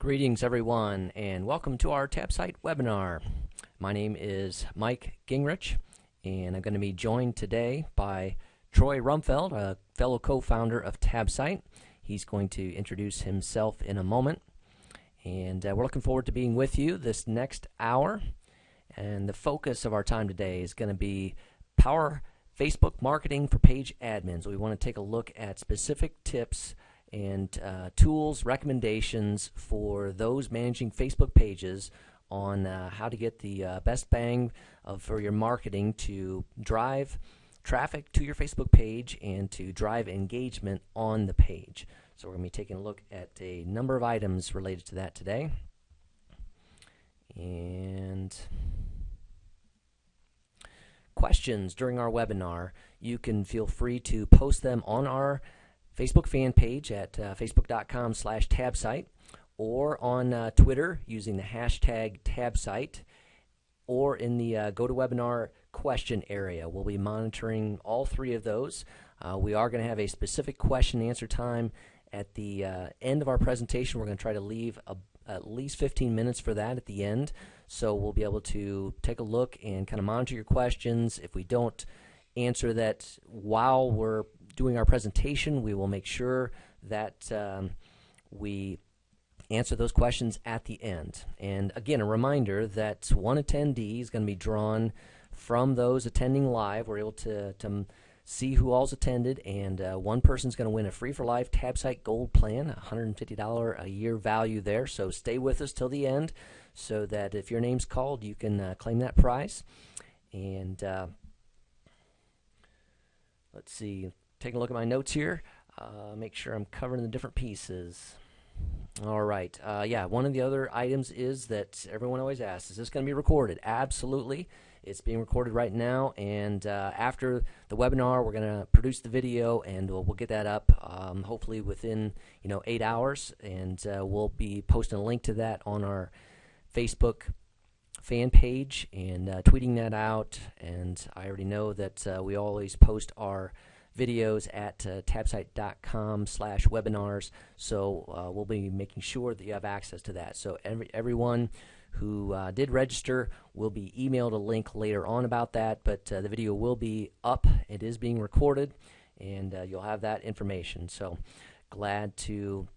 Greetings, everyone, and welcome to our TabSite webinar. My name is Mike Gingrich, and I'm going to be joined today by Troy Rumfeld, a fellow co-founder of TabSite. He's going to introduce himself in a moment, and we're looking forward to being with you this next hour. And the focus of our time today is going to be Power Facebook Marketing for Page Admins. We want to take a look at specific tips and tools, recommendations for those managing Facebook pages on how to get the best bang for your marketing to drive traffic to your Facebook page and to drive engagement on the page. So we're going to be taking a look at a number of items related to that today. And questions during our webinar, you can feel free to post them on our Facebook fan page at facebook.com/tabsite, or on Twitter using the hashtag #tabsite, or in the GoToWebinar question area. We'll be monitoring all three of those. We are going to have a specific question and answer time at the end of our presentation. We're going to try to leave at least 15 minutes for that at the end, so we'll be able to take a look and kind of monitor your questions. If we don't answer that while we're doing our presentation, we will make sure that we answer those questions at the end. And again, a reminder that one attendee is going to be drawn from those attending live. We're able to see who all's attended, and one person's going to win a free-for-life TabSite Gold plan, $150 a year value there. So stay with us till the end so that if your name's called, you can claim that prize. And let's see. Taking a look at my notes here, make sure I'm covering the different pieces. All right. Yeah, one of the other items is that everyone always asks, is this going to be recorded? Absolutely. It's being recorded right now, and after the webinar, we're going to produce the video, and we'll get that up hopefully within 8 hours, and we'll be posting a link to that on our Facebook fan page and tweeting that out. And I already know that we always post our videos at tabsite.com/webinars, so we'll be making sure that you have access to that. So everyone who did register will be emailed a link later on about that, but the video will be up. It is being recorded, and you'll have that information. So glad to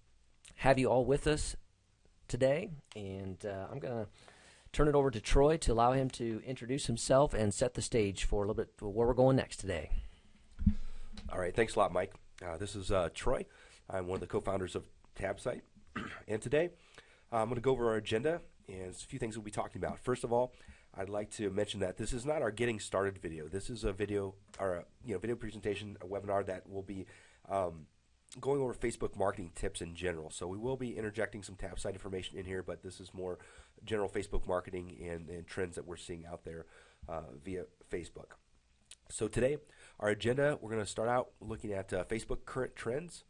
have you all with us today, and I'm going to turn it over to Troy to allow him to introduce himself and set the stage for a little bit where we're going next today. All right, thanks a lot, Mike. This is Troy. I'm one of the co-founders of TabSite, and today I'm going to go over our agenda and a few things we'll be talking about. First of all, I'd like to mention that this is not our getting started video. This is a video, or video presentation, a webinar that will be going over Facebook marketing tips in general. So we will be interjecting some TabSite information in here, but this is more general Facebook marketing and trends that we're seeing out there via Facebook. So today, our agenda, we're going to start out looking at Facebook current trends.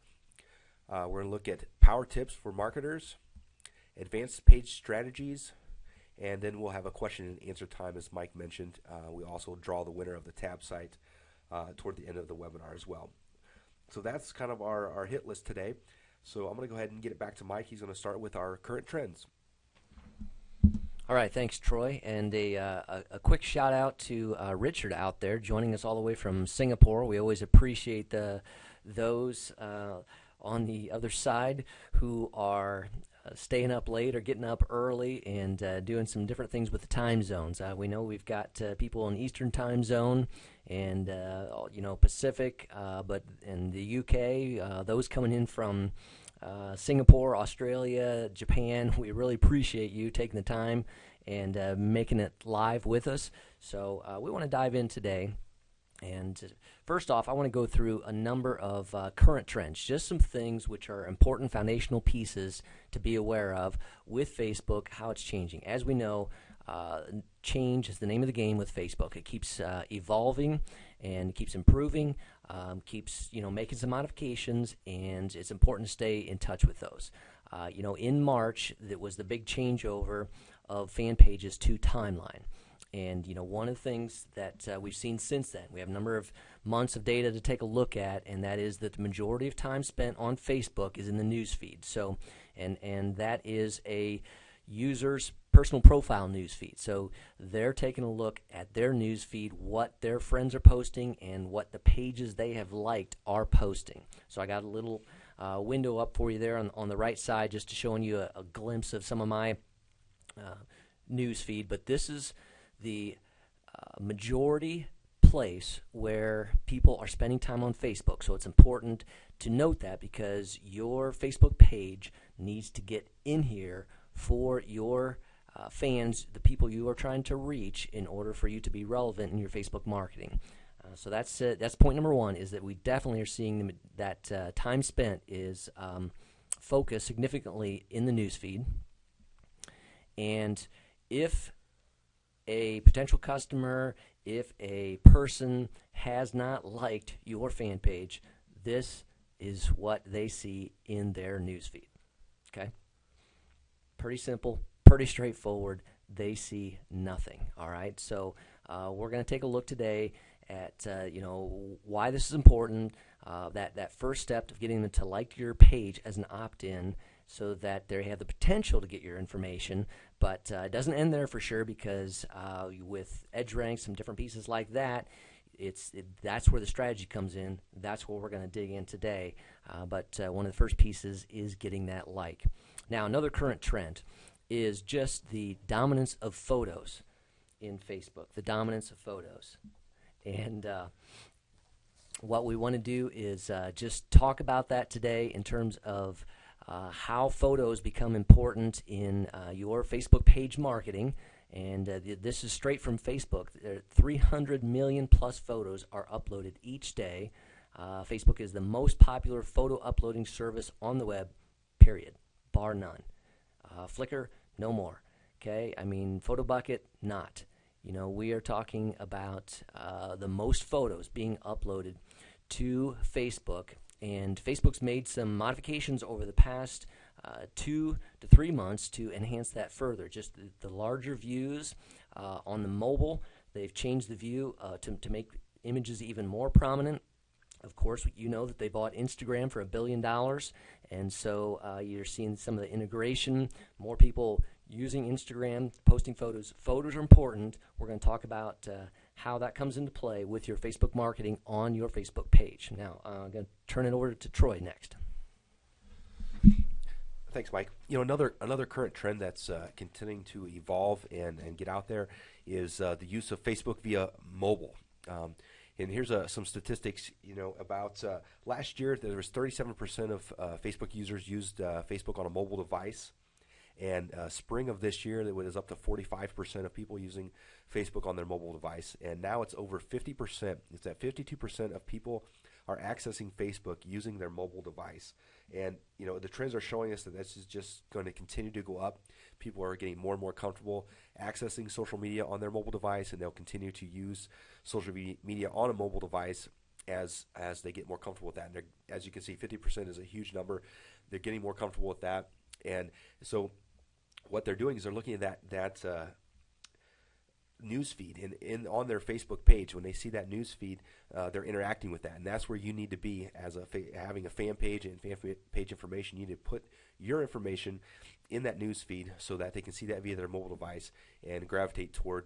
We're going to look at power tips for marketers, advanced page strategies, and then we'll have a question and answer time, as Mike mentioned. We also draw the winner of the TabSite toward the end of the webinar as well. So that's kind of our hit list today. So I'm going to go ahead and get it back to Mike. He's going to start with our current trends. All right, thanks, Troy. And a quick shout out to Richard out there joining us all the way from Singapore. We always appreciate those on the other side who are staying up late or getting up early and doing some different things with the time zones. We know we've got people in Eastern time zone and Pacific, but in the UK, those coming in from Singapore, Australia, Japan, we really appreciate you taking the time and making it live with us. So we want to dive in today. And first off, I want to go through a number of current trends, just some things which are important foundational pieces to be aware of with Facebook, how it's changing. As we know, change is the name of the game with Facebook. It keeps evolving and keeps improving, keeps making some modifications, and it's important to stay in touch with those. In March, that was the big changeover of fan pages to timeline. And one of the things that we've seen since then, we have a number of months of data to take a look at, and that is that the majority of time spent on Facebook is in the newsfeed. So, and that is a user's personal profile newsfeed. So they're taking a look at their newsfeed, what their friends are posting, and what the pages they have liked are posting. So I got a little window up for you there on the right side, just to showing you a glimpse of some of my newsfeed. But this is the majority place where people are spending time on Facebook. So it's important to note that, because your Facebook page needs to get in here for your fans, the people you are trying to reach, in order for you to be relevant in your Facebook marketing. So that's point number one, is that we definitely are seeing that time spent is focused significantly in the newsfeed. And if a potential customer, if a person has not liked your fan page, this is what they see in their newsfeed. Okay? Pretty simple, pretty straightforward. They see nothing. All right? So we're going to take a look today at why this is important, that first step of getting them to like your page as an opt-in, so that they have the potential to get your information. But it doesn't end there for sure, because with edge ranks, some different pieces like that, that's where the strategy comes in. That's where we're going to dig in today. But one of the first pieces is getting that like. Now, another current trend is just the dominance of photos in Facebook, the dominance of photos. And what we want to do is just talk about that today in terms of how photos become important in your Facebook page marketing. And this is straight from Facebook. 300 million plus photos are uploaded each day. Facebook is the most popular photo uploading service on the web, period, bar none. Flickr, no more. Okay, I mean, PhotoBucket, not. We are talking about the most photos being uploaded to Facebook. And Facebook's made some modifications over the past 2 to 3 months to enhance that further. Just the larger views on the mobile. They've changed the view to make images even more prominent. Of course, you know that they bought Instagram for $1 billion, and so you're seeing some of the integration, more people using Instagram, posting photos. Photos are important. We're going to talk about how that comes into play with your Facebook marketing on your Facebook page. Now, I'm going to turn it over to Troy next. Thanks, Mike. Another current trend that's continuing to evolve and get out there is the use of Facebook via mobile. And here's some statistics. About last year, there was 37% of Facebook users used Facebook on a mobile device. And spring of this year, it was up to 45% of people using Facebook on their mobile device. And now it's over 50%. It's at 52% of people are accessing Facebook using their mobile device. And, the trends are showing us that this is just going to continue to go up. People are getting more and more comfortable accessing social media on their mobile device, and they'll continue to use social media on a mobile device as they get more comfortable with that. And as you can see, 50% is a huge number. They're getting more comfortable with that. And so what they're doing is they're looking at that news feed in on their Facebook page. When they see that news feed, they're interacting with that, and that's where you need to be as having a fan page and fan page information. You need to put your information in that news feed so that they can see that via their mobile device and gravitate toward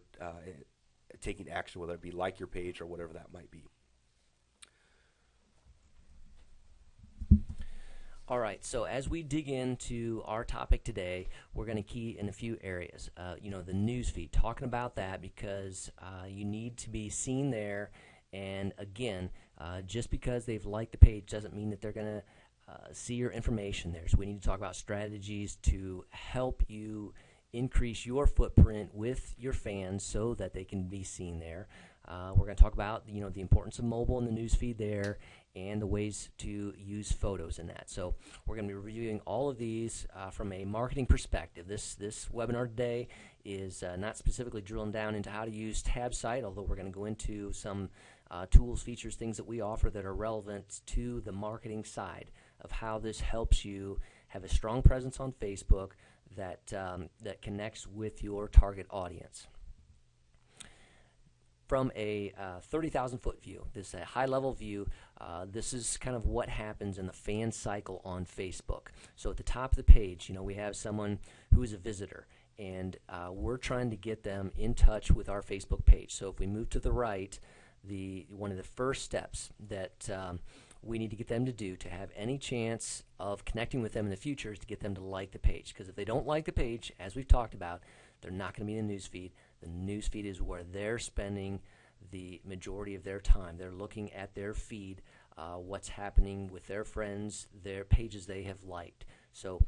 taking action, whether it be like your page or whatever that might be. All right, so as we dig into our topic today, we're going to key in a few areas. The news feed, talking about that because you need to be seen there. And again, just because they've liked the page doesn't mean that they're going to see your information there. So we need to talk about strategies to help you increase your footprint with your fans so that they can be seen there. We're going to talk about the importance of mobile in the news feed there, and the ways to use photos in that. So we're going to be reviewing all of these from a marketing perspective. This webinar today is not specifically drilling down into how to use TabSite, although we're going to go into some tools, features, things that we offer that are relevant to the marketing side of how this helps you have a strong presence on Facebook that connects with your target audience. from a 30,000-foot view, this high-level view, this is kind of what happens in the fan cycle on Facebook. So at the top of the page, we have someone who is a visitor, and we're trying to get them in touch with our Facebook page. So if we move to the right, one of the first steps that we need to get them to do to have any chance of connecting with them in the future is to get them to like the page. Because if they don't like the page, as we've talked about, they're not going to be in the newsfeed. The newsfeed is where they're spending the majority of their time. They're looking at their feed, what's happening with their friends, their pages they have liked. So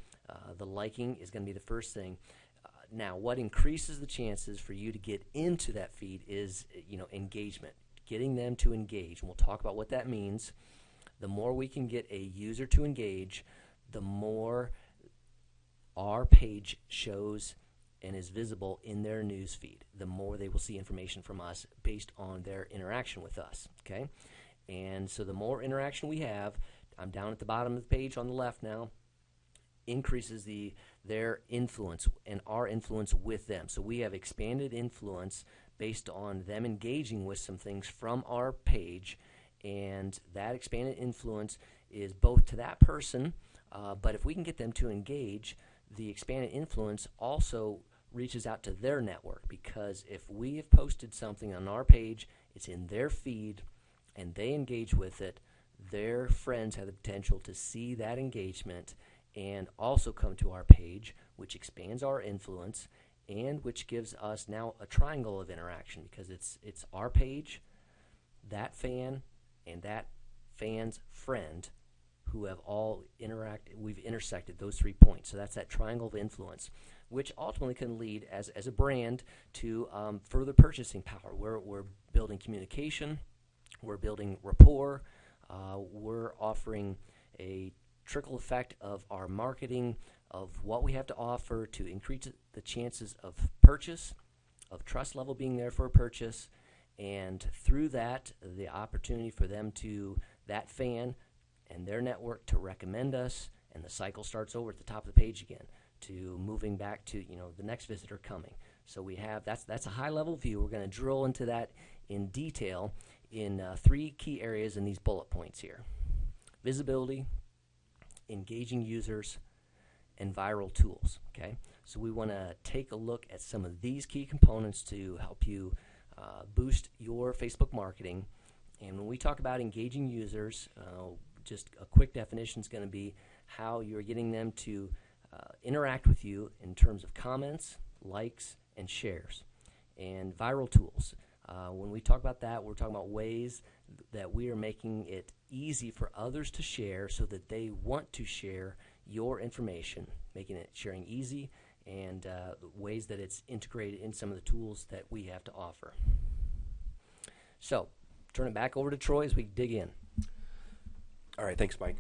the liking is going to be the first thing. Now, what increases the chances for you to get into that feed is, engagement, getting them to engage. And we'll talk about what that means. The more we can get a user to engage, the more our page shows and is visible in their news feed, the more they will see information from us based on their interaction with us, okay? And so the more interaction we have, I'm down at the bottom of the page on the left now, increases their influence and our influence with them. So we have expanded influence based on them engaging with some things from our page, and that expanded influence is both to that person, but if we can get them to engage, the expanded influence also reaches out to their network, because if we have posted something on our page, it's in their feed, and they engage with it, their friends have the potential to see that engagement and also come to our page, which expands our influence and which gives us now a triangle of interaction, because it's our page, that fan, and that fan's friend who have all we've intersected those 3 points. So that's that triangle of influence, which ultimately can lead as a brand to further purchasing power. We're building communication, we're building rapport, we're offering a trickle effect of our marketing, of what we have to offer to increase the chances of purchase, of trust level being there for a purchase, and through that, the opportunity for them that fan and their network to recommend us, and the cycle starts over at the top of the page again, to moving back to the next visitor coming. So we have that's a high level view. We're going to drill into that in detail in 3 key areas in these bullet points here: visibility, engaging users, and viral tools. Okay, so we want to take a look at some of these key components to help you boost your Facebook marketing. And when we talk about engaging users, just a quick definition is going to be how you're getting them to interact with you in terms of comments, likes, and shares. And viral tools. When we talk about that, we're talking about ways that we are making it easy for others to share so that they want to share your information, making it sharing easy, and ways that it's integrated in some of the tools that we have to offer. So, turn it back over to Troy as we dig in. All right, thanks, Mike.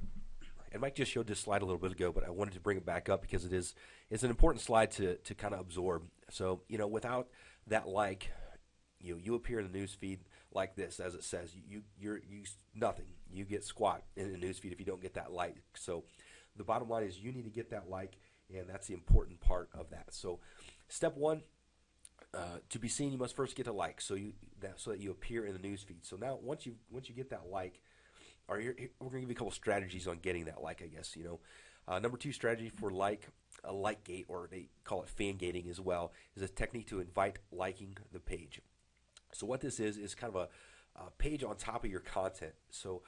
And Mike just showed this slide a little bit ago, but I wanted to bring it back up because it's an important slide to kind of absorb. So, without that like, you appear in the news feed like this, as it says. You're nothing. You get squat in the news feed if you don't get that like. So the bottom line is you need to get that like, and that's the important part of that. So step 1, to be seen, you must first get a like, so that you appear in the news feed. So now once you get that like, we're going to give you a couple strategies on getting that like, I guess. Number 2 strategy for a like gate, or they call it fan gating as well, is a technique to invite liking the page. So what this is kind of a page on top of your content. So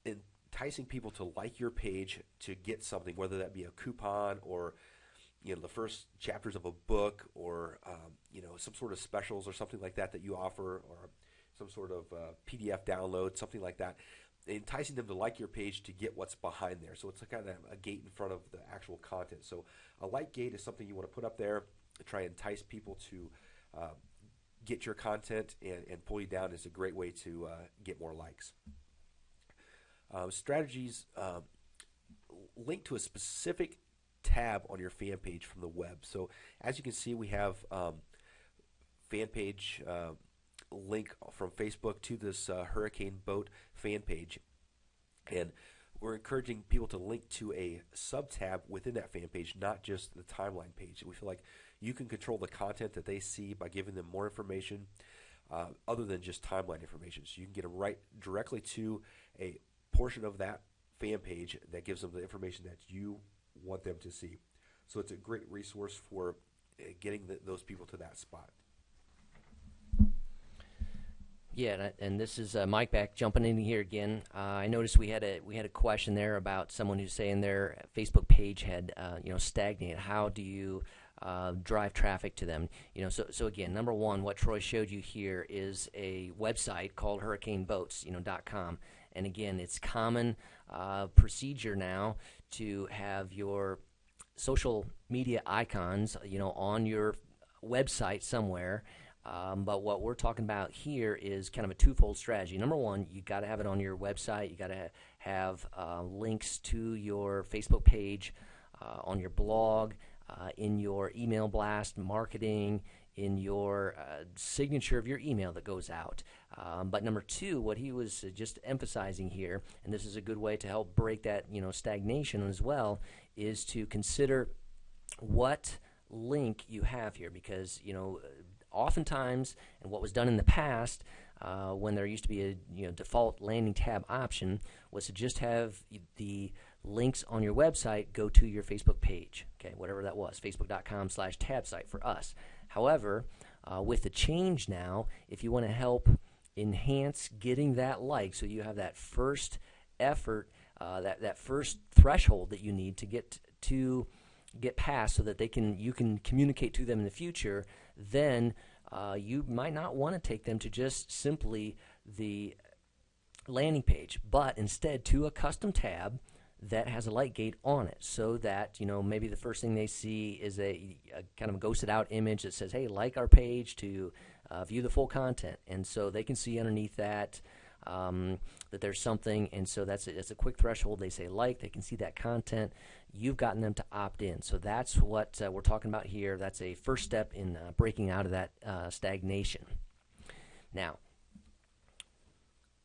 enticing people to like your page to get something, whether that be a coupon or the first chapters of a book, or some sort of specials or something like that you offer, or some sort of PDF download, something like that. Enticing them to like your page to get what's behind there. So it's kind of a gate in front of the actual content. So a like gate is something you want to put up there to try and entice people to get your content and pull you down. Is a great way to get more likes. Strategies link to a specific tab on your fan page from the web. So as you can see, we have fan page link from Facebook to this Hurricane Boat fan page, and we're encouraging people to link to a sub-tab within that fan page, not just the timeline page. We feel like you can control the content that they see by giving them more information, other than just timeline information. So you can get them right directly to a portion of that fan page that gives them the information that you want them to see. So it's a great resource for getting those people to that spot. Yeah, and this is Mike back jumping in here again. I noticed we had a question there about someone who's saying their Facebook page had stagnated. How do you drive traffic to them? So again, number one, what Troy showed you here is a website called hurricaneboats.com, and again, it's common procedure now to have your social media icons, on your website somewhere. But what we're talking about here is kind of a twofold strategy. Number one, you got to have it on your website. You got to have links to your Facebook page, on your blog, in your email blast marketing, in your signature of your email that goes out. But number two, what he was just emphasizing here, and this is a good way to help break that stagnation as well, is to consider what link you have here, because oftentimes, and what was done in the past, when there used to be a default landing tab option, was to just have the links on your website go to your Facebook page, okay, whatever that was, facebook.com/tab site for us. However, with the change now, if you want to help enhance getting that like, so you have that first effort, that first threshold that you need to get past, so that you can communicate to them in the future, then you might not want to take them to just simply the landing page, but instead to a custom tab that has a light gate on it, so that maybe the first thing they see is a kind of ghosted out image that says, hey, like our page to view the full content, and so they can see underneath that that there's something, and so that's a quick threshold. They say like, they can see that content. You've gotten them to opt in, so that's what we're talking about here. That's a first step in breaking out of that stagnation. Now,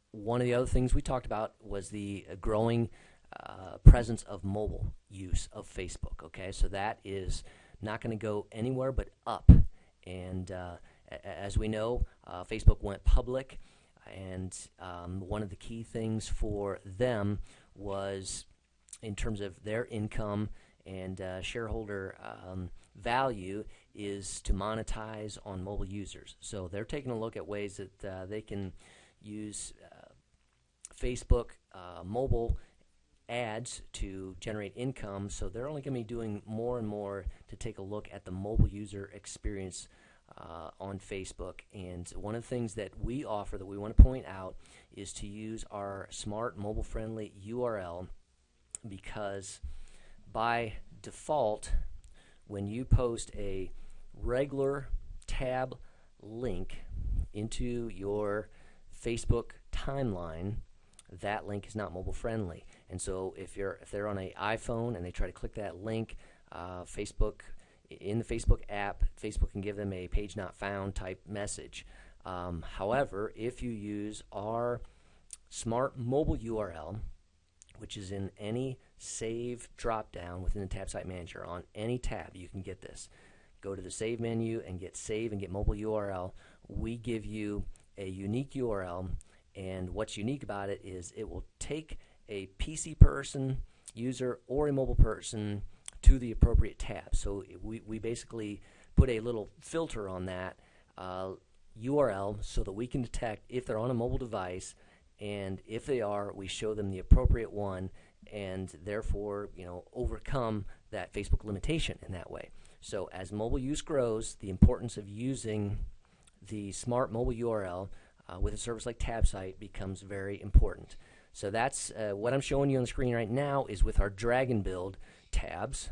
one of the other things we talked about was the growing presence of mobile use of Facebook. Okay, so that is not going to go anywhere but up, and as we know, Facebook went public. And one of the key things for them was, in terms of their income and shareholder value, is to monetize on mobile users. So they're taking a look at ways that they can use Facebook mobile ads to generate income. So they're only going to be doing more and more to take a look at the mobile user experience on Facebook. And one of the things that we offer that we want to point out is to use our smart mobile friendly URL, because by default, when you post a regular tab link into your Facebook timeline, that link is not mobile friendly. And so if they're on an iPhone and they try to click that link, in the Facebook app, Facebook can give them a page not found type message. However, if you use our smart mobile URL, which is in any save drop-down within the Tab Site Manager, on any tab you can get this. Go to the Save menu and get Save and get Mobile URL. We give you a unique URL, and what's unique about it is it will take a PC person, user, or a mobile person to the appropriate tab. So we basically put a little filter on that URL so that we can detect if they're on a mobile device, and if they are, we show them the appropriate one, and therefore overcome that Facebook limitation in that way. So as mobile use grows, the importance of using the smart mobile URL with a service like TabSite becomes very important. So that's what I'm showing you on the screen right now is with our drag and build tabs,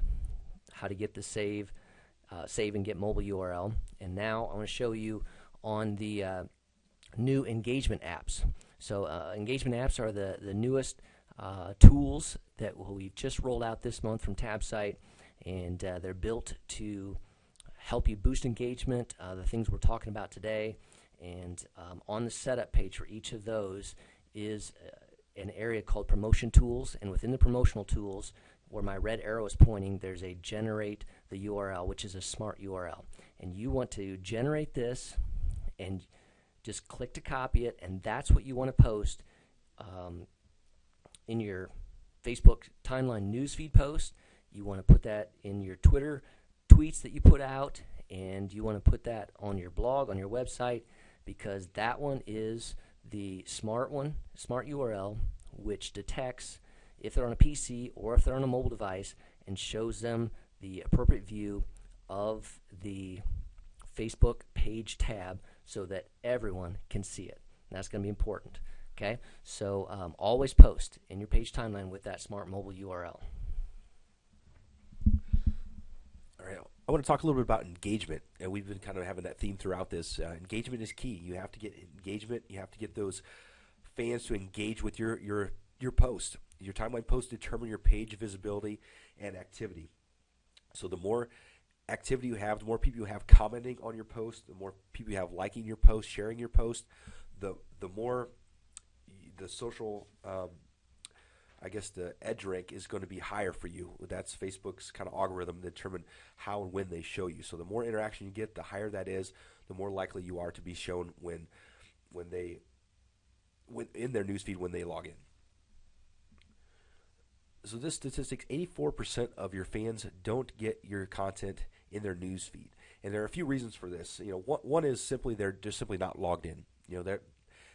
how to get the save and get mobile URL. And now I want to show you on the new engagement apps. So engagement apps are the newest tools that we've just rolled out this month from TabSite, and they're built to help you boost engagement, the things we're talking about today. And on the setup page for each of those is an area called promotion tools, and within the promotional tools, where my red arrow is pointing, there's a generate the URL, which is a smart URL. And you want to generate this and Just click to copy it, and that's what you want to post in your Facebook timeline newsfeed post. You want to put that in your Twitter tweets that you put out, and you want to put that on your blog, on your website, because that one is the smart URL, which detects if they're on a PC or if they're on a mobile device and shows them the appropriate view of the Facebook page tab so that everyone can see it. And that's going to be important. Okay, so always post in your page timeline with that smart mobile URL. All right, I want to talk a little bit about engagement, and we've been kind of having that theme throughout this. Engagement is key. You have to get engagement. You have to get those fans to engage with your post. Your timeline posts determine your page visibility and activity. So the more activity you have, the more people you have commenting on your post, the more people you have liking your post, sharing your post, the more the social, I guess the edge rank is going to be higher for you. That's Facebook's kind of algorithm to determine how and when they show you. So the more interaction you get, the higher that is, the more likely you are to be shown when in their newsfeed when they log in. So this statistics, 84% of your fans don't get your content in their newsfeed, and there are a few reasons for this. One is simply they're just simply not logged in.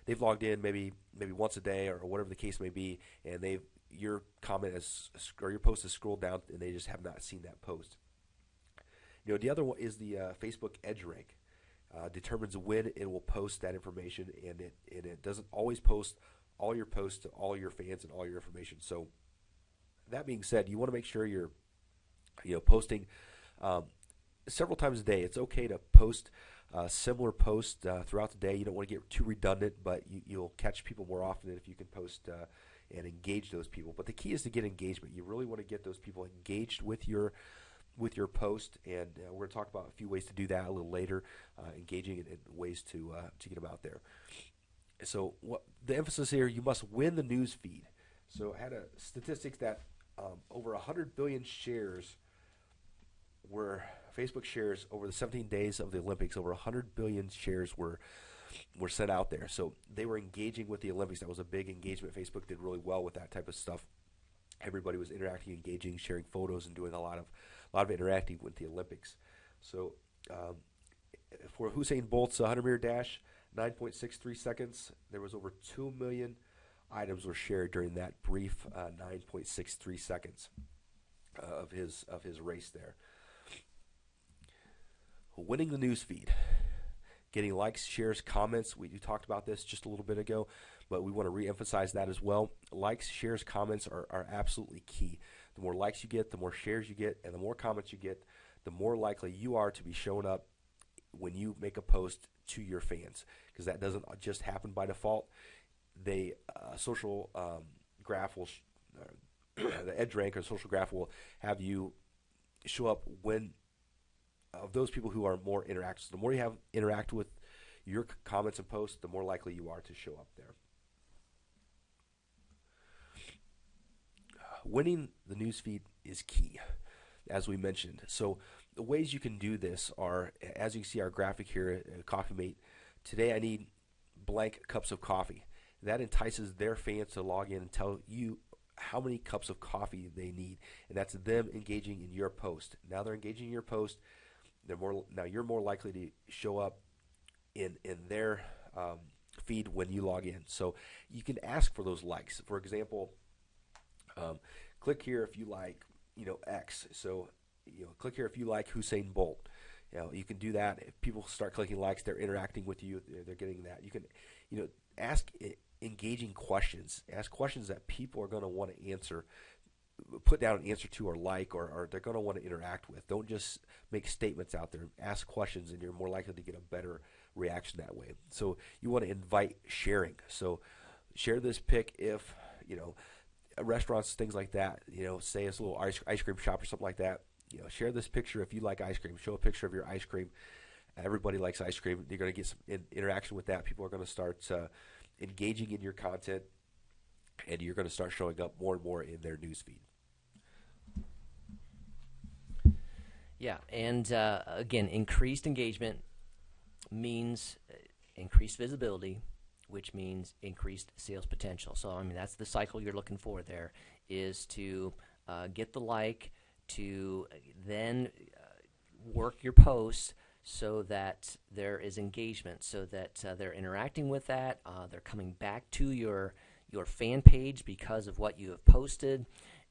They've logged in maybe once a day or whatever the case may be, and your comment or your post has scrolled down and they just have not seen that post. The other one is the Facebook Edge Rank. Determines when it will post that information, and it doesn't always post all your posts to all your fans and all your information. So that being said, you want to make sure you're posting several times a day. It's okay to post similar posts throughout the day. You don't want to get too redundant, but you'll catch people more often if you can post and engage those people. But the key is to get engagement. You really want to get those people engaged with your post, and we're going to talk about a few ways to do that a little later, engaging and ways to get them out there. So the emphasis here, you must win the news feed. So I had a statistics that over 100 billion shares were Facebook shares over the 17 days of the Olympics. Over 100 billion shares were sent out there. So they were engaging with the Olympics. That was a big engagement. Facebook did really well with that type of stuff. Everybody was interacting, engaging, sharing photos, and doing a lot of interacting with the Olympics. So for Usain Bolt's 100-meter dash, 9.63 seconds, there was over 2 million items were shared during that brief 9.63 seconds of his race there. Winning the news feed, getting likes, shares, comments. We talked about this just a little bit ago, but we want to re-emphasize that as well. Likes, shares, comments are absolutely key. The more likes you get, the more shares you get, and the more comments you get, the more likely you are to be shown up when you make a post to your fans, because that doesn't just happen by default. The social graph will, the edge rank or social graph will have you show up when of those people who are more interactive. So the more you have interact with your comments and posts, the more likely you are to show up there. Winning the newsfeed is key, as we mentioned. So the ways you can do this are, as you can see our graphic here, Coffee Mate. Today I need blank cups of coffee. That entices their fans to log in and tell you how many cups of coffee they need, and that's them engaging in your post. Now they're engaging in your post. Now you're more likely to show up in their feed when you log in. So you can ask for those likes. For example, click here if you like X. So click here if you like Usain Bolt. You can do that. If people start clicking likes, they're interacting with you. They're getting that. You can ask engaging questions. Ask questions that people are going to want to answer. Put down an answer to or like, or they're going to want to interact with. Don't just make statements out there. Ask questions, and you're more likely to get a better reaction that way. So you want to invite sharing. So share this pic if restaurants, things like that. Say it's a little ice cream shop or something like that. Share this picture if you like ice cream. Show a picture of your ice cream. Everybody likes ice cream. You're going to get some interaction with that. People are going to start engaging in your content, and you're going to start showing up more and more in their newsfeed. Yeah, and again, increased engagement means increased visibility, which means increased sales potential. So I mean, that's the cycle you're looking for there, is to get the like, to then work your posts so that there is engagement, so that they're interacting with that, they're coming back to your fan page because of what you have posted,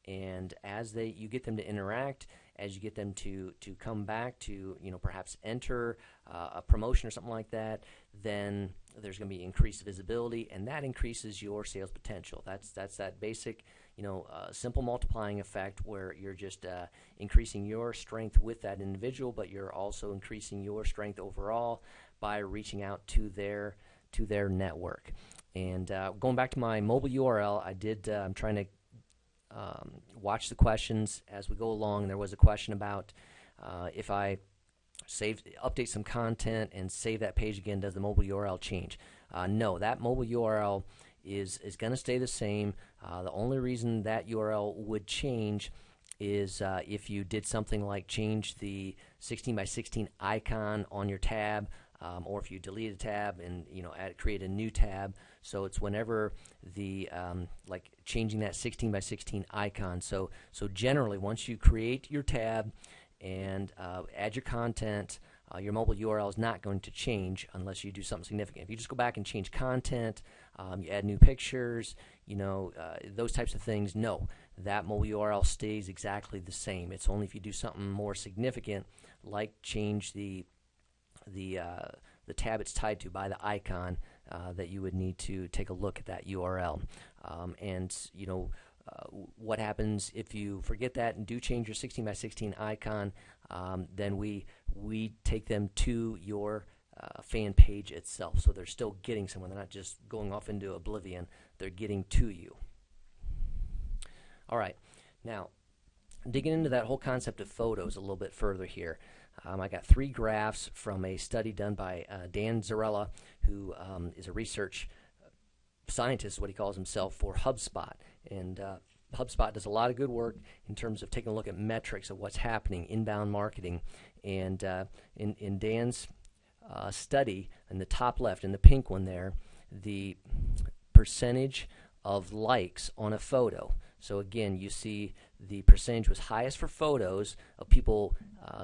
and as you get them to interact, as you get them to come back to perhaps enter a promotion or something like that, then there's going to be increased visibility, and that increases your sales potential. That's that basic simple multiplying effect where you're just increasing your strength with that individual, but you're also increasing your strength overall by reaching out to their network. And going back to my mobile URL, I'm trying to watch the questions as we go along. There was a question about if I update some content and save that page again, does the mobile URL change? No, that mobile URL is going to stay the same. The only reason that URL would change is if you did something like change the 16 by 16 icon on your tab, or if you delete a tab and create a new tab. So it's whenever the like changing that 16 by 16 icon. So generally, once you create your tab and add your content, your mobile URL is not going to change unless you do something significant. If you just go back and change content, you add new pictures, those types of things, no, that mobile URL stays exactly the same. It's only if you do something more significant, like change the tab it's tied to by the icon, that you would need to take a look at that URL. What happens if you forget that and do change your 16 by 16 icon? Then we take them to your fan page itself, so they're still getting someone. They're not just going off into oblivion. They're getting to you. All right, now digging into that whole concept of photos a little bit further here. I got 3 graphs from a study done by Dan Zarella, who is a research scientist, is what he calls himself, for HubSpot. And HubSpot does a lot of good work in terms of taking a look at metrics of what's happening, inbound marketing. And in Dan's study, in the top left, in the pink one there, the percentage of likes on a photo. So again, you see the percentage was highest for photos of people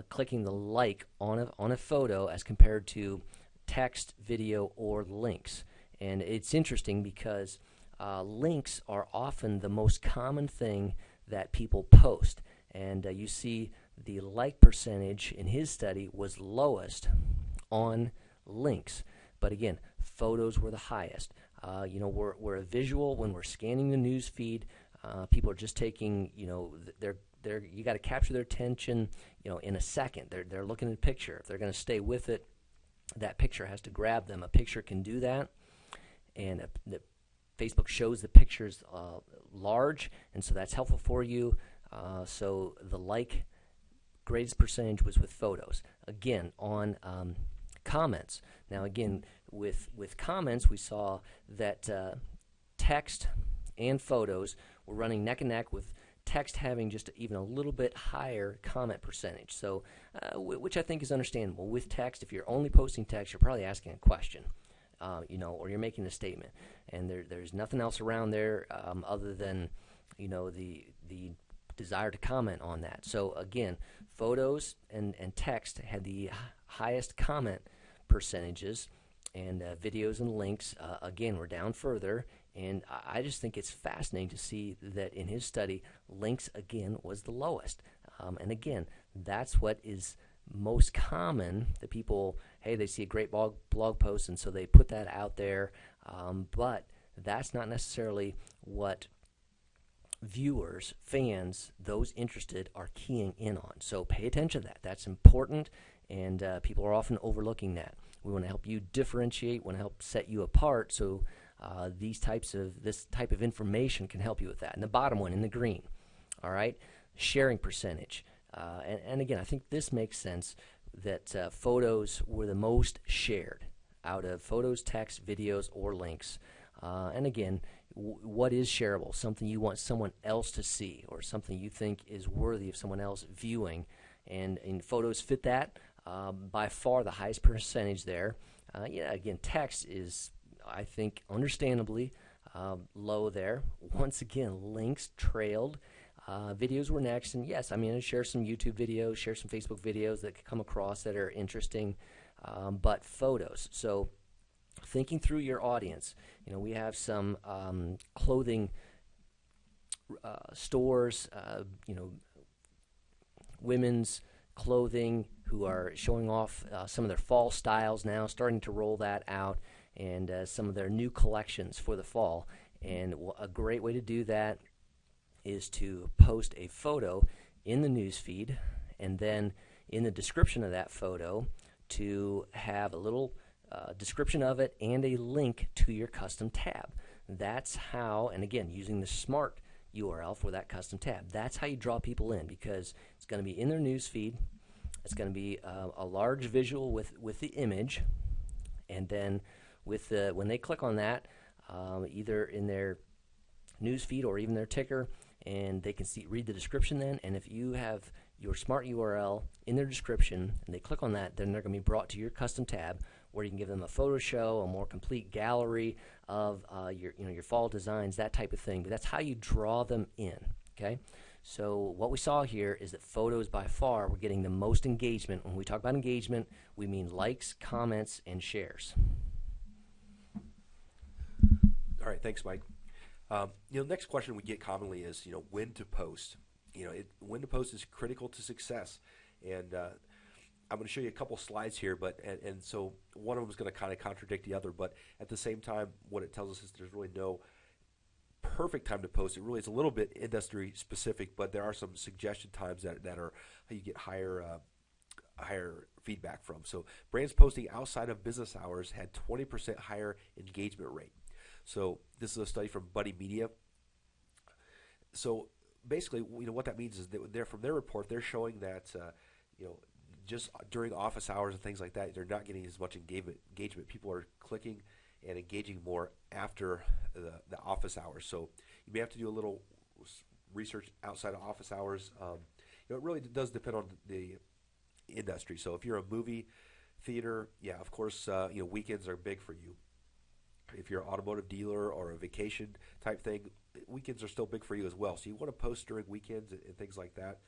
clicking the like on a photo as compared to text, video, or links. And it's interesting because links are often the most common thing that people post. And you see the like percentage in his study was lowest on links. But again, photos were the highest. We're a visual when we're scanning the news feed. People are just taking, you got to capture their attention, in a second. They're looking at a picture. If they're going to stay with it, that picture has to grab them. A picture can do that, and Facebook shows the pictures large, and so that's helpful for you. So the like greatest percentage was with photos. Again, on comments. Now again, with comments, we saw that text and photos were running neck and neck, with text having just even a little bit higher comment percentage. So, which I think is understandable. With text, if you're only posting text, you're probably asking a question, or you're making a statement, and there's nothing else around there other than, the desire to comment on that. So again, photos and text had the highest comment percentages, and videos and links, again, were down further. And I just think it's fascinating to see that in his study, links, again, was the lowest. And again, that's what is most common, that people, hey, they see a great blog post, and so they put that out there. But that's not necessarily what viewers, fans, those interested are keying in on. So pay attention to that. That's important, and people are often overlooking that. We want to help you differentiate, want to help set you apart, so this type of information can help you with that. And the bottom one in the green, all right, sharing percentage. And again, I think this makes sense that photos were the most shared out of photos, text, videos, or links. And again, what is shareable? Something you want someone else to see, or something you think is worthy of someone else viewing. And photos fit that by far the highest percentage there. Yeah, again, text is, I think, understandably low there. Once again, links trailed. Videos were next, and yes, I'm going to share some YouTube videos, share some Facebook videos that come across that are interesting, but photos. So thinking through your audience, we have some clothing stores, women's clothing who are showing off some of their fall styles now, starting to roll that out, and some of their new collections for the fall. And a great way to do that is to post a photo in the newsfeed, and then in the description of that photo to have a little description of it and a link to your custom tab. That's how, and again, using the smart URL for that custom tab, that's how you draw people in, because it's going to be in their newsfeed. It's going to be a large visual with the image, and then with when they click on that, either in their newsfeed or even their ticker, and they can read the description then, and if you have your smart URL in their description and they click on that, then they're going to be brought to your custom tab where you can give them a photo show, a more complete gallery of your fall designs, that type of thing. But that's how you draw them in, okay? So what we saw here is that photos by far were getting the most engagement. When we talk about engagement, we mean likes, comments, and shares. All right, thanks, Mike. Next question we get commonly is, when to post. When to post is critical to success, and I'm going to show you a couple slides here, and so one of them is going to kind of contradict the other, but at the same time, what it tells us is there's really no perfect time to post. It really is a little bit industry specific, but there are some suggestion times that are how you get higher feedback from. So brands posting outside of business hours had 20% higher engagement rate. So this is a study from Buddy Media. So basically, what that means is that from their report, they're showing that just during office hours and things like that, they're not getting as much engagement. People are clicking and engaging more after the office hours. So you may have to do a little research outside of office hours. It really does depend on the industry. So if you're a movie theater, yeah, of course, weekends are big for you. If you're an automotive dealer or a vacation type thing, weekends are still big for you as well. So you want to post during weekends and things like that.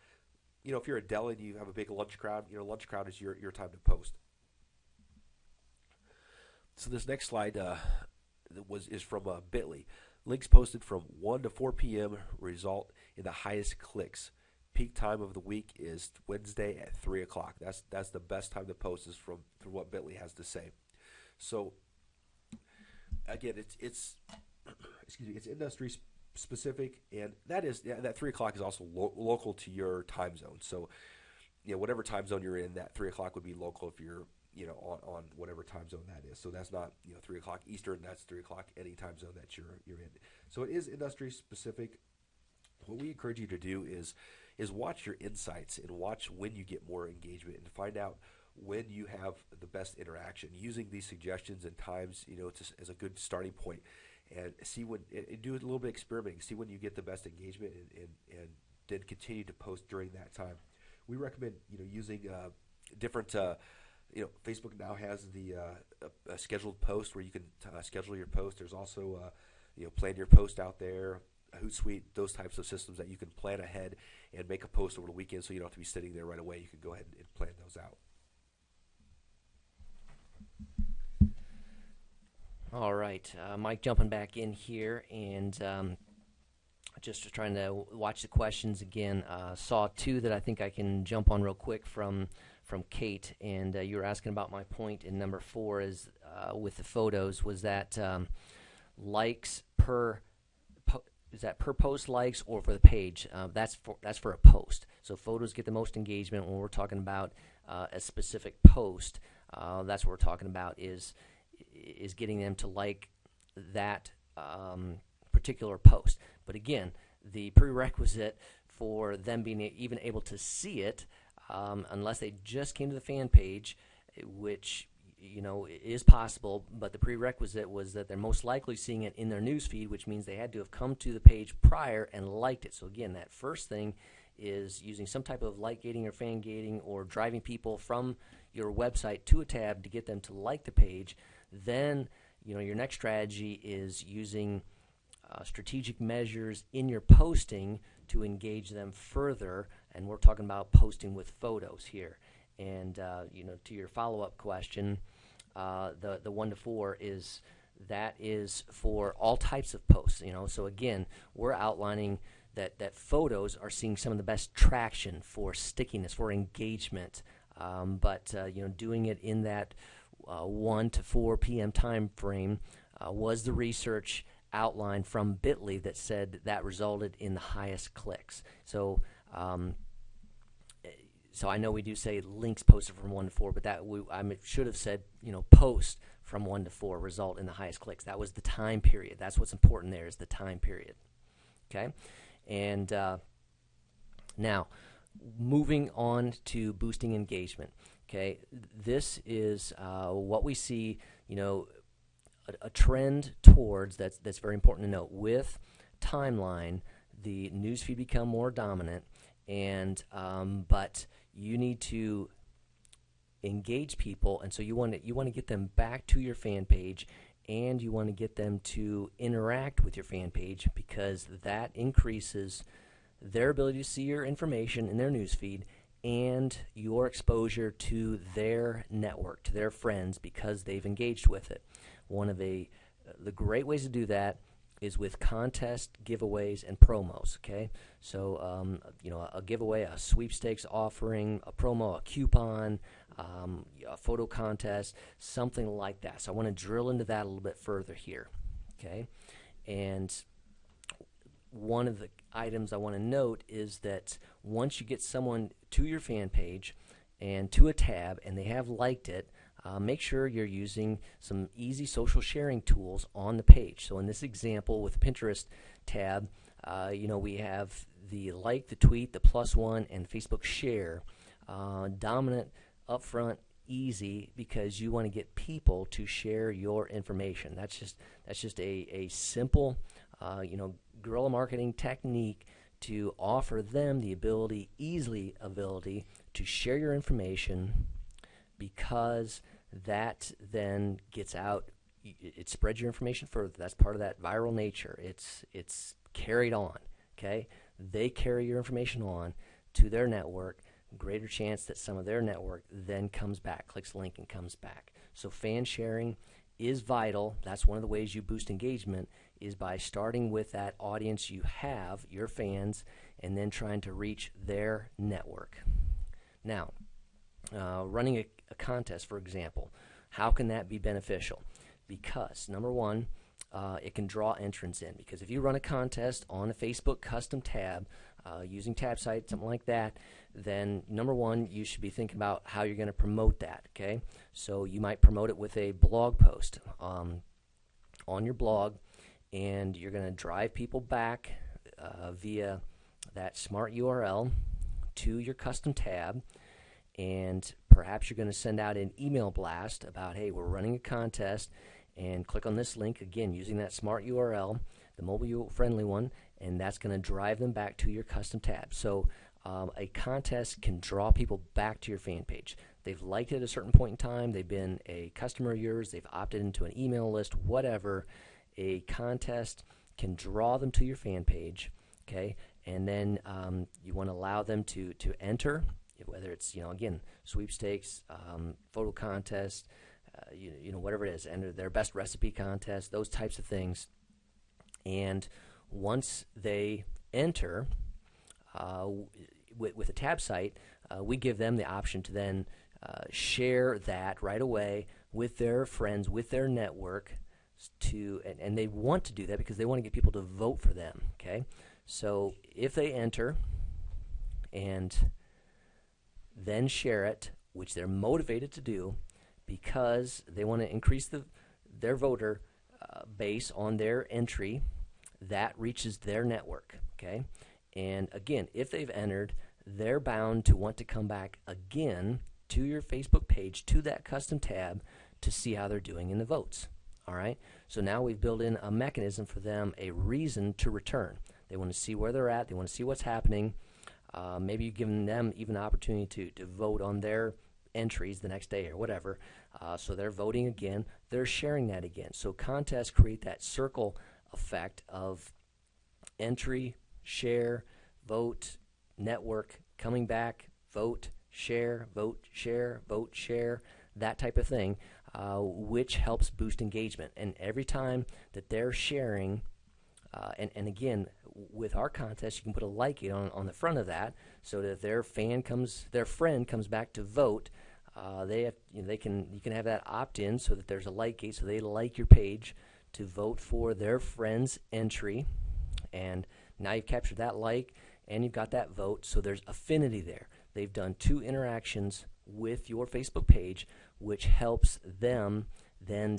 If you're a deli and you have a big lunch crowd, lunch crowd is your time to post. So this next slide is from Bitly. Links posted from 1 to 4 p.m. result in the highest clicks. Peak time of the week is Wednesday at 3 o'clock. That's the best time to post, is from what Bitly has to say. So again, it's industry specific, and that 3 o'clock is also local to your time zone. So whatever time zone you're in, that 3 o'clock would be local if you're on whatever time zone that is. So that's not 3 o'clock Eastern. That's 3 o'clock any time zone that you're in. So it is industry specific. What we encourage you to do is watch your insights and watch when you get more engagement, and find out when you have the best interaction, using these suggestions and times as a good starting point, and see when and do a little bit of experimenting, see when you get the best engagement, and then continue to post during that time. We recommend using different Facebook now has the a scheduled post where you can schedule your post. There's also plan your post out there, Hootsuite, those types of systems that you can plan ahead and make a post over the weekend, so you don't have to be sitting there right away. You can go ahead and plan those out. All right, Mike jumping back in here, and just trying to watch the questions again. Saw two that I think I can jump on real quick from Kate, and you were asking about my point in number 4 is with the photos, was that likes per is that per post likes or for the page? That's for a post. So photos get the most engagement. When we're talking about a specific post, that's what we're talking about is getting them to like that particular post. But again, the prerequisite for them being even able to see it, unless they just came to the fan page, which is possible, but the prerequisite was that they're most likely seeing it in their news feed, which means they had to have come to the page prior and liked it. So again, that first thing is using some type of like gating or fan gating or driving people from your website to a tab to get them to like the page, then your next strategy is using strategic measures in your posting to engage them further, and we're talking about posting with photos here. And to your follow-up question, the 1 to 4 is for all types of posts. So again, we're outlining that photos are seeing some of the best traction for stickiness, for engagement, but doing it in that 1 to 4 p.m. time frame was the research outline from Bitly that said that resulted in the highest clicks. So I know we do say links posted from 1 to 4, but I should have said post from 1 to 4 result in the highest clicks. That was the time period. That's what's important there, is the time period. Okay, and now moving on to boosting engagement. Okay, this is what we see. A trend towards that's very important to note. With timeline, the newsfeed become more dominant, and but you need to engage people, and so you want to get them back to your fan page, and you want to get them to interact with your fan page, because that increases their ability to see your information in their newsfeed and your exposure to their network, to their friends, because they've engaged with it. One of the great ways to do that is with contest giveaways and promos. Okay, so a giveaway, a sweepstakes offering, a promo, a coupon, a photo contest, something like that. So I want to drill into that a little bit further here. Okay, and one of the items I want to note is that once you get someone to your fan page and to a tab and they have liked it, make sure you're using some easy social sharing tools on the page. So in this example with the Pinterest tab, we have the like, the tweet, the +1, and Facebook share. Dominant, upfront, easy, because you want to get people to share your information. That's just a simple, guerrilla marketing technique to offer them the ability to share your information, because that then gets out. It spreads your information further. That's part of that viral nature. It's carried on. Okay, they carry your information on to their network. Greater chance that some of their network then comes back, clicks the link and comes back. So fan sharing is vital. That's one of the ways you boost engagement, is by starting with that audience you have, your fans, and then trying to reach their network. Now, running a contest, for example, how can that be beneficial? Because, number one, it can draw entrants in. Because if you run a contest on a Facebook custom tab, using tab site, something like that, then number one, you should be thinking about how you're going to promote that. Okay, so you might promote it with a blog post on your blog, and you're going to drive people back via that smart URL to your custom tab, and perhaps you're going to send out an email blast about, hey, we're running a contest, and click on this link, again, using that smart URL, the mobile-friendly one, and that's going to drive them back to your custom tab. So a contest can draw people back to your fan page. They've liked it at a certain point in time, they've been a customer of yours, they've opted into an email list, whatever. A contest can draw them to your fan page, okay? And then you want to allow them to enter, whether it's, again, sweepstakes, photo contest, whatever it is, enter their best recipe contest, those types of things. And once they enter with a tab site, we give them the option to then share that right away with their friends, with their network, and they want to do that because they want to get people to vote for them. Okay, so if they enter and then share it, which they're motivated to do because they want to increase their voter base on their entry, that reaches their network. Okay, and again, if they've entered, they're bound to want to come back again to your Facebook page, to that custom tab, to see how they're doing in the votes. All right, so now we've built in a mechanism for them, a reason to return. They want to see where they're at, they want to see what's happening, Maybe you've given them even the opportunity to vote on their entries the next day or whatever. So they're voting again. They're sharing that again. So contests create that circle effect of entry, share, vote, network, coming back, vote, share, vote, share, vote, share, that type of thing, which helps boost engagement. And every time that they're sharing, and again, with our contest, you can put a like it on the front of that, so that if their friend comes back to vote, you can have that opt-in so that there's a like gate, so they like your page to vote for their friend's entry, and now you've captured that like and you've got that vote, so there's affinity there. They've done 2 interactions with your Facebook page, which helps them then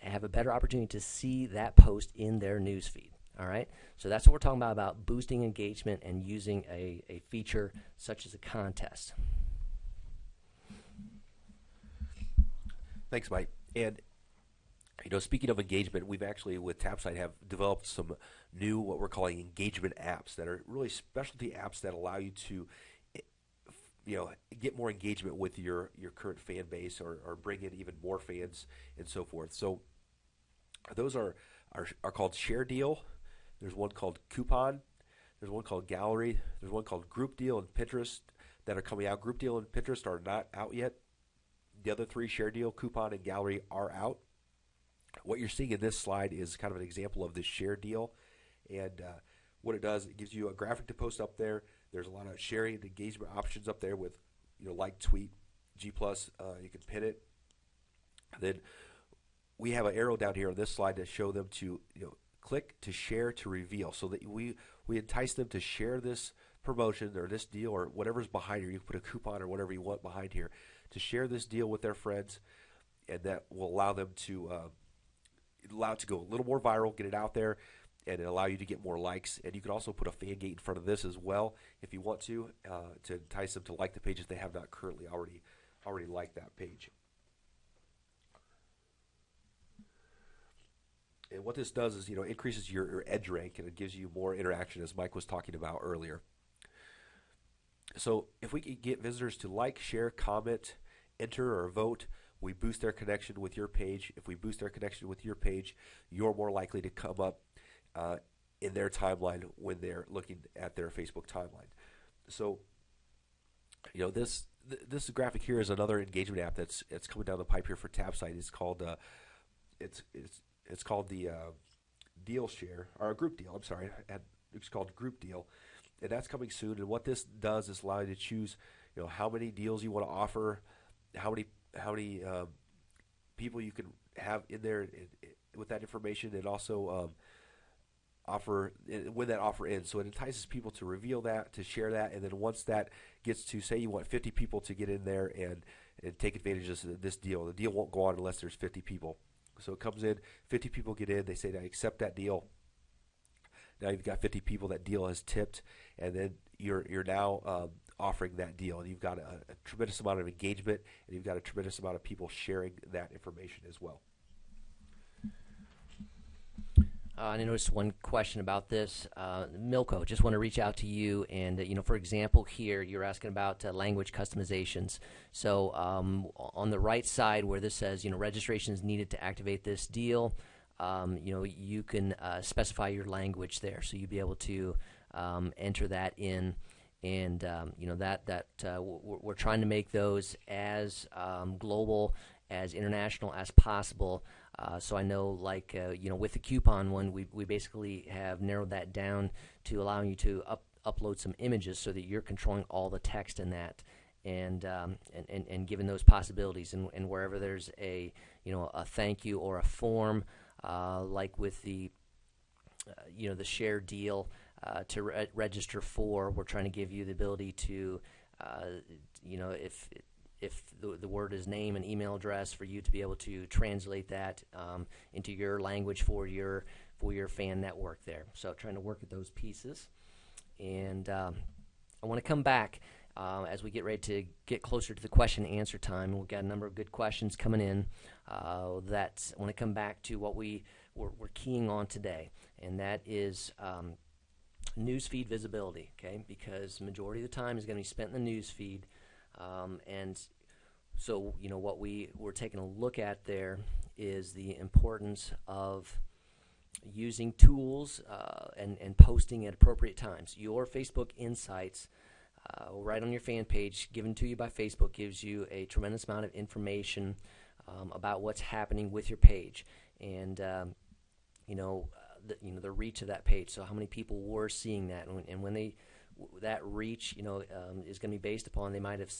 have a better opportunity to see that post in their newsfeed. All right, so that's what we're talking about boosting engagement and using a feature such as a contest. Thanks, Mike. And speaking of engagement, we've actually with TabSite have developed some new what we're calling engagement apps that are really specialty apps that allow you to get more engagement with your current fan base or bring in even more fans and so forth. So those are called Share Deal. There's one called Coupon. There's one called Gallery. There's one called Group Deal and Pinterest that are coming out. Group Deal and Pinterest are not out yet. The other 3, Share Deal, Coupon, and Gallery, are out. What you're seeing in this slide is kind of an example of this Share Deal. And what it does, it gives you a graphic to post up there. There's a lot of sharing and engagement options up there with, like, tweet, G+, you can pin it. Then we have an arrow down here on this slide to show them to, click to share to reveal, so that we entice them to share this promotion or this deal or whatever's behind here. You can put a coupon or whatever you want behind here to share this deal with their friends, and that will allow them to go a little more viral, get it out there, and it allow you to get more likes. And you can also put a fan gate in front of this as well if you want to entice them to like the page if they have not currently already liked that page. And what this does is, increases your edge rank, and it gives you more interaction, as Mike was talking about earlier. So if we can get visitors to like, share, comment, enter, or vote, we boost their connection with your page. If we boost their connection with your page, you're more likely to come up in their timeline when they're looking at their Facebook timeline. So, this graphic here is another engagement app that's coming down the pipe here for TabSite. It's called it's called the Deal Share, or Group Deal. I'm sorry, it's called Group Deal, and that's coming soon. And what this does is allow you to choose, how many deals you want to offer, how many people you can have in there with that information, and also when that offer ends. So it entices people to reveal that, to share that, and then once that gets to, say you want 50 people to get in there and take advantage of this deal, the deal won't go on unless there's 50 people. So it comes in, 50 people get in, they say, I accept that deal. Now you've got 50 people, that deal has tipped, and then you're now offering that deal, and you've got a tremendous amount of engagement, and you've got a tremendous amount of people sharing that information as well. I noticed one question about this. Milko, just want to reach out to you, and for example, here you're asking about language customizations. So on the right side where this says registration is needed to activate this deal, you can specify your language there, so you'll be able to enter that in, and we're trying to make those as global, as international as possible. So I know, like with the coupon one, we basically have narrowed that down to allowing you to upload some images, so that you're controlling all the text in that, and given those possibilities, and wherever there's a thank you or a form, like with the the share deal to register for, we're trying to give you the ability to if the word is name and email address, for you to be able to translate that into your language for your fan network there. So trying to work at those pieces. And I want to come back as we get ready to get closer to the question and answer time. We've got a number of good questions coming in that I want to come back to what we're keying on today, and that is newsfeed visibility, okay? Because the majority of the time is going to be spent in the newsfeed, and so what we're taking a look at there is the importance of using tools and posting at appropriate times. Your Facebook Insights, right on your fan page, given to you by Facebook, gives you a tremendous amount of information about what's happening with your page, and the reach of that page. So how many people were seeing that, and when that reach is going to be based upon, they might have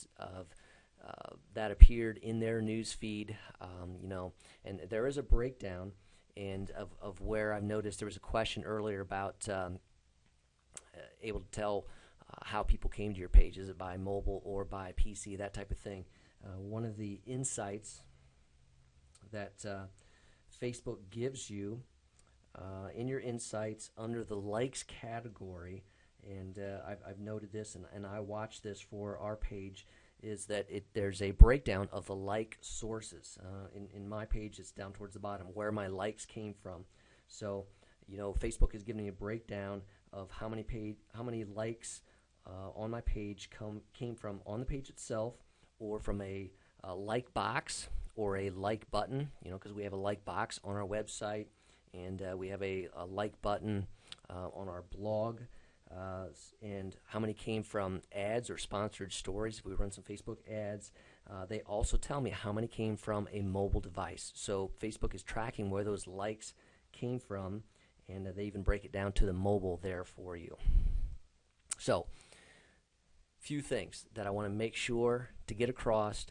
that appeared in their news feed, and there is a breakdown and of where I've noticed there was a question earlier about able to tell how people came to your page. Is it by mobile or by PC, that type of thing. One of the insights that Facebook gives you in your insights under the likes category, and I've noted this, and I watch this for our page, is that there's a breakdown of the like sources. In my page, it's down towards the bottom, where my likes came from. So, Facebook is giving me a breakdown of how many likes on my page came from on the page itself, or from a like box or a like button, because we have a like box on our website, and we have a like button on our blog. And how many came from ads or sponsored stories if we run some Facebook ads. They also tell me how many came from a mobile device. So Facebook is tracking where those likes came from, and they even break it down to the mobile there for you. So, few things that I want to make sure to get across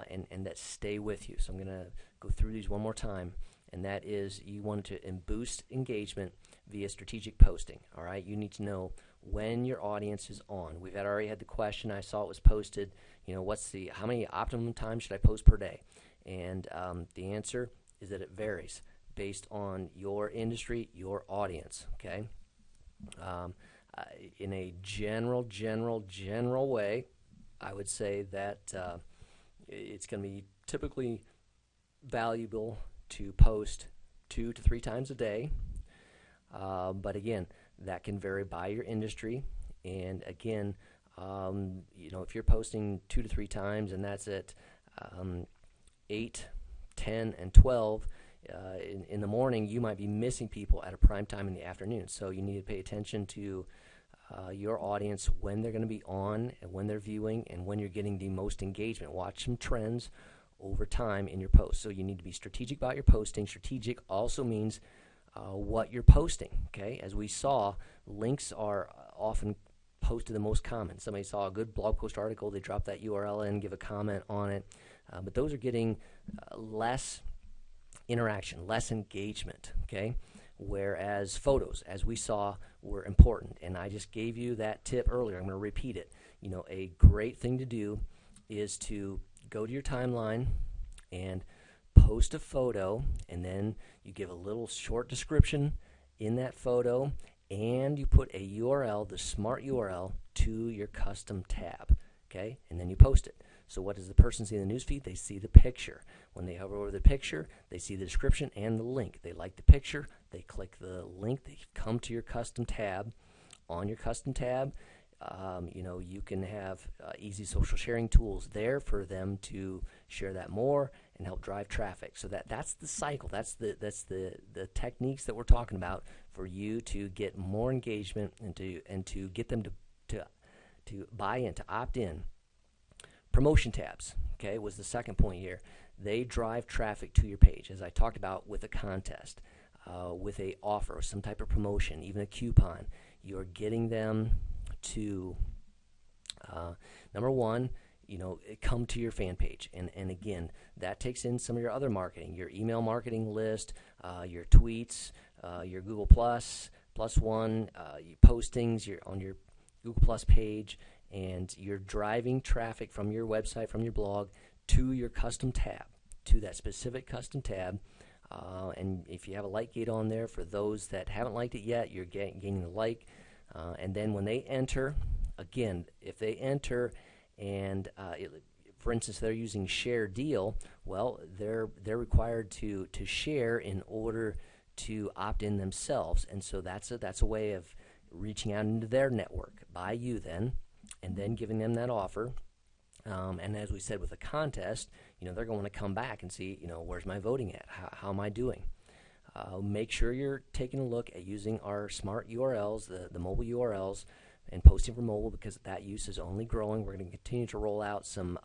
and that stay with you. So I'm going to go through these one more time, and that is, you want to boost engagement via strategic posting. All right, you need to know when your audience is on. We've already had the question. I saw it was posted. How many optimum times should I post per day? And the answer is that it varies based on your industry, your audience. Okay. In a general way, I would say that it's going to be typically valuable to post 2 to 3 times a day. But again, that can vary by your industry. And again, if you're posting 2 to 3 times, and that's at 8, 10, and 12 in the morning, you might be missing people at a prime time in the afternoon. So you need to pay attention to your audience, when they're going to be on, and when they're viewing, and when you're getting the most engagement. Watch some trends over time in your posts. So you need to be strategic about your posting. Strategic also means what you're posting. Okay, as we saw, links are often posted the most common. Somebody saw a good blog post article, they drop that URL in, give a comment on it, but those are getting less interaction, less engagement. Okay, whereas photos, as we saw, were important, and I just gave you that tip earlier. I'm going to repeat it. A great thing to do is to go to your timeline and post a photo, and then you give a little short description in that photo, and you put a URL, the smart URL, to your custom tab, okay? And then you post it. So what does the person see in the newsfeed? They see the picture. When they hover over the picture, they see the description and the link. They like the picture, they click the link, they come to your custom tab. On your custom tab, you can have easy social sharing tools there for them to share that more and help drive traffic. So that's the cycle. That's the techniques that we're talking about for you to get more engagement and to get them to buy in, to opt in. Promotion tabs, okay, was the second point here. They drive traffic to your page, as I talked about with a contest, with a offer, some type of promotion, even a coupon. You're getting them to number one, come to your fan page, and again, that takes in some of your other marketing, your email marketing list, your tweets, your Google Plus one, your postings, on your Google Plus page, and you're driving traffic from your website, from your blog, to your custom tab, to that specific custom tab. And if you have a like gate on there, for those that haven't liked it yet, you're gaining the like. And then when they enter, again, if they enter and, for instance, they're using share deal, well, they're required to share in order to opt in themselves. And so that's a way of reaching out into their network by you then, and then giving them that offer. And as we said with the contest, they're going to come back and see, where's my voting at? How am I doing? Make sure you're taking a look at using our smart URLs, the mobile URLs, and posting for mobile, because that use is only growing. We're going to continue to roll out some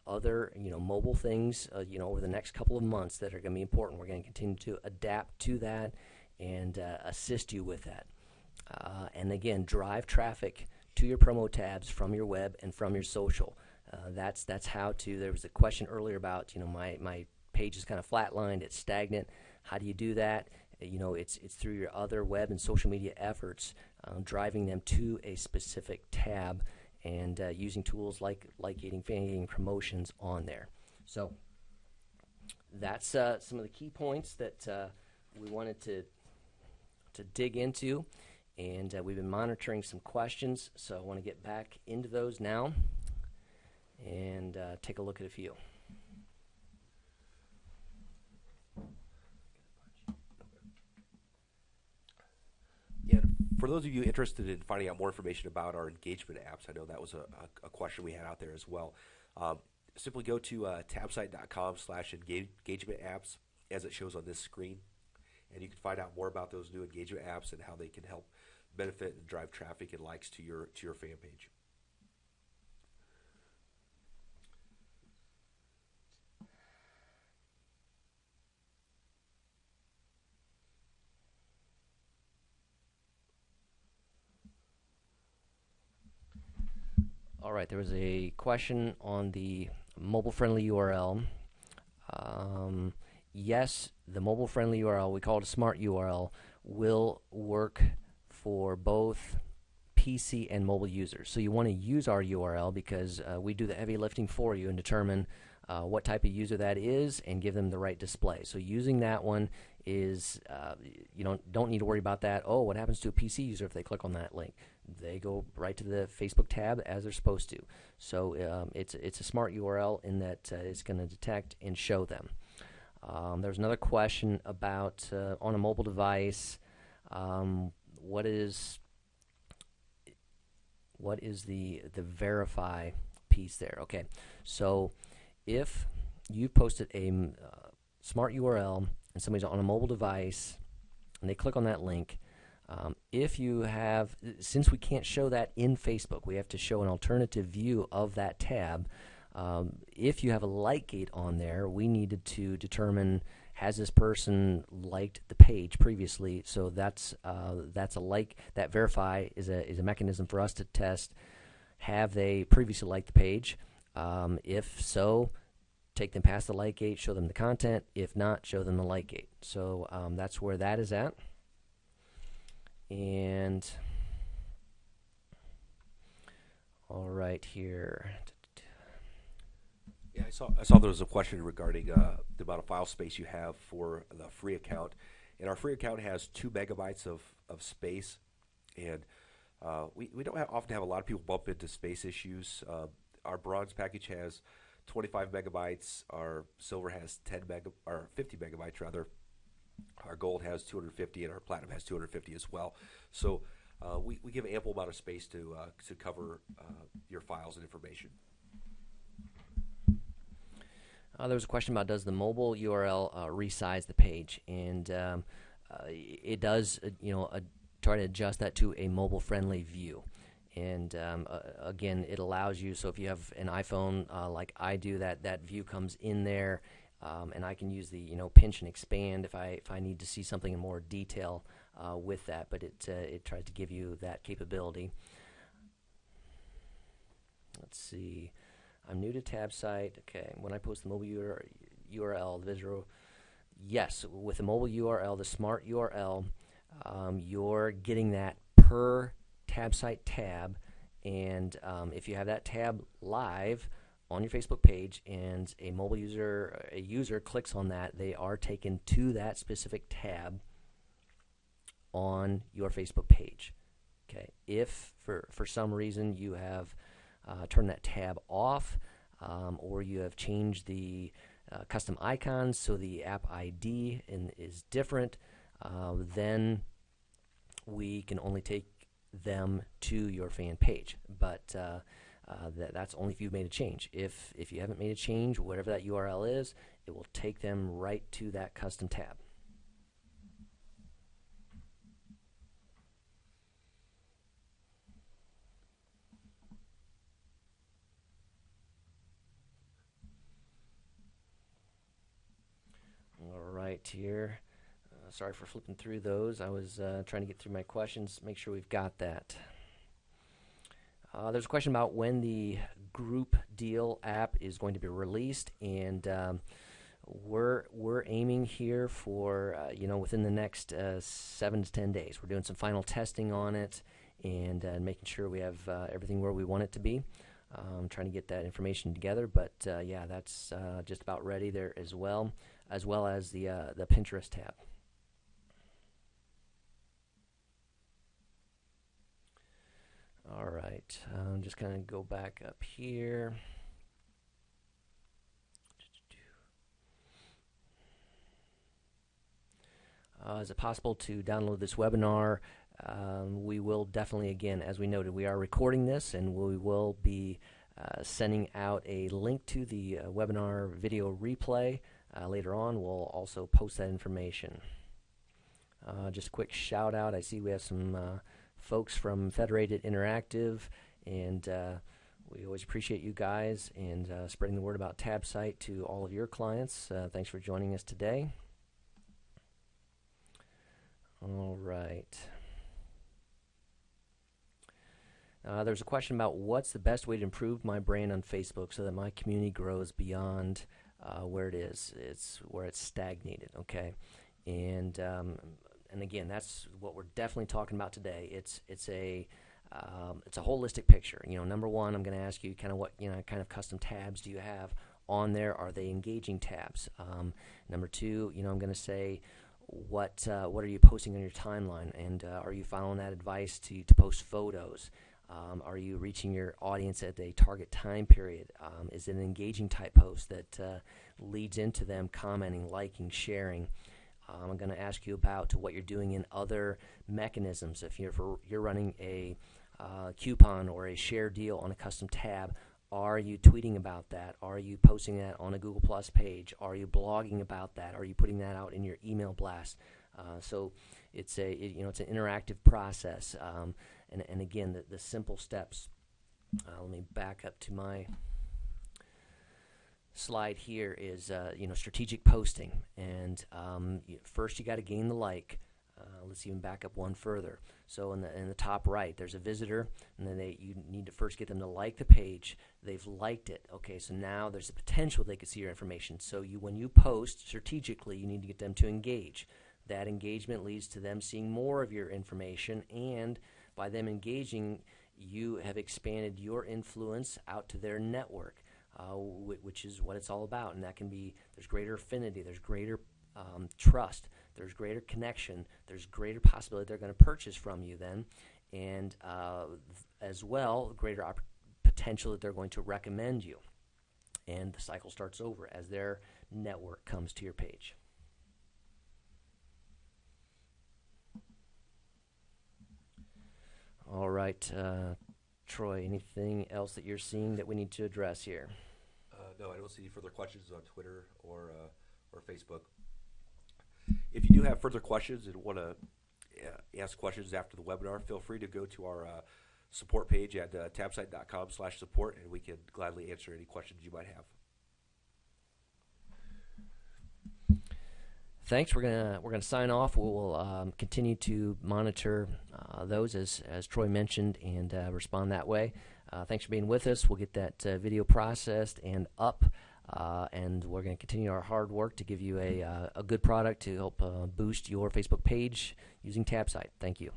other mobile things over the next couple of months that are going to be important. We're going to continue to adapt to that and assist you with that. And again, drive traffic to your promo tabs from your web and from your social. That's how to. There was a question earlier about my page is kind of flatlined, it's stagnant. How do you do that? It's through your other web and social media efforts, driving them to a specific tab, and using tools like gating, fan gating promotions on there. So that's some of the key points that we wanted to dig into, and we've been monitoring some questions, so I want to get back into those now and take a look at a few. Yeah, for those of you interested in finding out more information about our engagement apps, I know that was a question we had out there as well. Simply go to tabsite.com/engagement apps, as it shows on this screen, and you can find out more about those new engagement apps and how they can help benefit and drive traffic and likes to your fan page. All right, there was a question on the mobile-friendly URL. Yes, the mobile-friendly URL, we call it a smart URL, will work for both PC and mobile users. So you want to use our URL because we do the heavy lifting for you and determine what type of user that is and give them the right display. So using that one is, you don't need to worry about that. Oh, what happens to a PC user if they click on that link? They go right to the Facebook tab as they're supposed to. So it's a smart URL in that it's going to detect and show them. There's another question about on a mobile device, what is the verify piece there? Okay, so if you posted a smart URL and somebody's on a mobile device and they click on that link, if you have, since we can't show that in Facebook, we have to show an alternative view of that tab. If you have a like gate on there, we needed to determine, has this person liked the page previously? So that's a like. That verify is a mechanism for us to test, have they previously liked the page? If so, take them past the like gate, show them the content. If not, show them the like gate. So that's where that is at. And all right, here. Yeah, I saw there was a question regarding the amount of file space you have for the free account, and our free account has 2 megabytes of space, and we don't often have a lot of people bump into space issues. Our bronze package has 25 megabytes. Our silver has 50 megabytes rather. Our gold has 250, and our platinum has 250 as well. So we give ample amount of space to cover your files and information. There was a question about, does the mobile URL resize the page? And it does, try to adjust that to a mobile-friendly view. And again, it allows you, so if you have an iPhone like I do, that view comes in there, and I can use the pinch and expand if I need to see something in more detail with that. But it tries to give you that capability. Let's see. I'm new to tab site. Okay, when I post the mobile URL, the visitor, yes, with the mobile URL, the smart URL, you're getting that per tab site tab, and if you have that tab live on your Facebook page and a mobile user clicks on that, they are taken to that specific tab on your Facebook page. Okay, if for some reason you have turn that tab off, or you have changed the custom icons so the app ID is different, then we can only take them to your fan page. But that's only if you've made a change. If you haven't made a change, whatever that URL is, it will take them right to that custom tab. All right, here. Sorry for flipping through those. I was trying to get through my questions, make sure we've got that. There's a question about when the group deal app is going to be released, and we're aiming here for within the next 7 to 10 days. We're doing some final testing on it and making sure we have everything where we want it to be. Trying to get that information together, but yeah, that's just about ready there as well as the Pinterest tab. All right, just kind of go back up here. Is it possible to download this webinar? We will definitely, again, as we noted, we are recording this, and we will be sending out a link to the webinar video replay later on. We'll also post that information. Just a quick shout out. I see we have some folks from Federated Interactive, and we always appreciate you guys and spreading the word about TabSite to all of your clients. Thanks for joining us today. All right. There's a question about what's the best way to improve my brand on Facebook so that my community grows beyond where it is. It's where it's stagnated, okay? And again, that's what we're definitely talking about today. It's a holistic picture. Number one, I'm going to ask you kind of what kind of custom tabs do you have on there? Are they engaging tabs? Number two, I'm going to say what are you posting on your timeline, and are you following that advice to post photos? Are you reaching your audience at a target time period? Is it an engaging type post that leads into them commenting, liking, sharing? I'm going to ask you about what you're doing in other mechanisms. If you're running a coupon or a share deal on a custom tab, are you tweeting about that? Are you posting that on a Google Plus page? Are you blogging about that? Are you putting that out in your email blast? So it's it's an interactive process. And again, the simple steps. Let me back up to my slide here. Is strategic posting, and first you got to gain the like. Let's even back up one further. So in the top right, there's a visitor, and then you need to first get them to like the page. They've liked it. Okay, so now there's a potential they could see your information. So when you post strategically, you need to get them to engage. That engagement leads to them seeing more of your information, and by them engaging, you have expanded your influence out to their network, which is what it's all about. And that can be, there's greater affinity, there's greater trust, there's greater connection, there's greater possibility they're going to purchase from you then, and as well, greater potential that they're going to recommend you. And the cycle starts over as their network comes to your page. All right, Troy, anything else that you're seeing that we need to address here? No, I don't see any further questions on Twitter or Facebook. If you do have further questions and want to ask questions after the webinar, feel free to go to our support page at tabsite.com/support, and we can gladly answer any questions you might have. Thanks. We're gonna sign off. We'll continue to monitor those as Troy mentioned and respond that way. Thanks for being with us. We'll get that video processed and up, and we're going to continue our hard work to give you a good product to help boost your Facebook page using TabSite. Thank you.